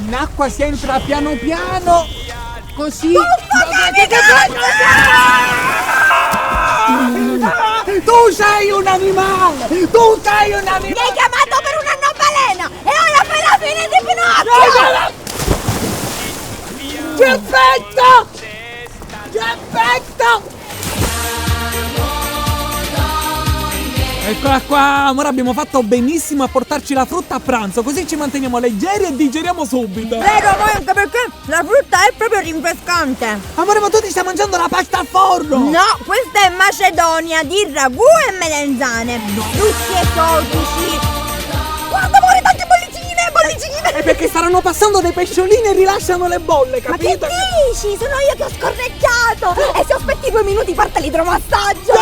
In acqua si entra piano piano. Così. Tu sei un animale! Tu sei un animale! Mi hai chiamato per una balena e ora fai la fine di Pinocchio! Geppetto! Geppetto! Eccola qua, amore, abbiamo fatto benissimo a portarci la frutta a pranzo, così ci manteniamo leggeri e digeriamo subito. Vero, amore, anche perché la frutta è proprio rinfrescante. Amore, ma tu ti stai mangiando la pasta al forno! No, questa è Macedonia di ragù e melenzane. Tutti esotici. Guarda, amore, tante bollicine, bollicine. È perché staranno passando dei pesciolini e rilasciano le bolle, Ma che capito? dici? Sono io che ho scorreggiato. E se aspetti 2 minuti parte l'idromassaggio.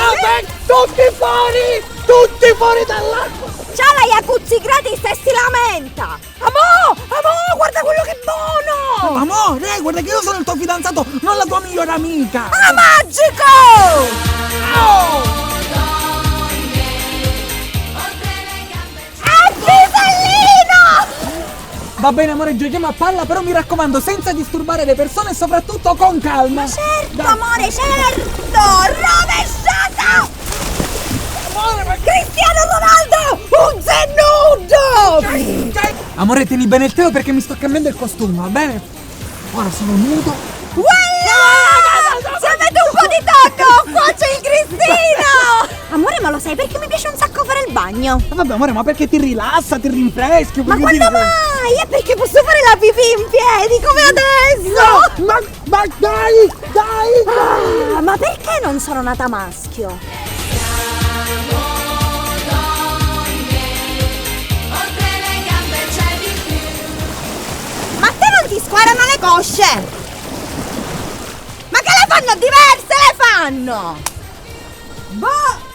Tutti fuori! Tutti fuori dall'acqua! C'ha la jacuzzi gratis e si lamenta. Amore, guarda quello che buono. Amore, guarda che io sono il tuo fidanzato, non la tua migliore amica! Ah, magico! Oh! È pisellino! Va bene, amore, giochiamo a palla, però mi raccomando, senza disturbare le persone e soprattutto con calma! Certo, Dai. amore, certo! Rovesciata! Cristiano Ronaldo! Un zennudo! Amore, tieni bene il telo perché mi sto cambiando il costume, va bene? Ora sono nudo. Voilà! Se avete un po' di tacco, qua c'è il Cristino! Amore, ma lo sai perché mi piace un sacco fare il bagno? Vabbè, amore, ma perché ti rilassa, ti rinfreschi? Ma voglio quando dire- mai? È perché posso fare la pipì in piedi, come adesso! Ma dai! Ah, ma perché non sono nata maschio? Ma a te non ti squarano le cosce? Ma che le fanno diverse, le fanno? Boh!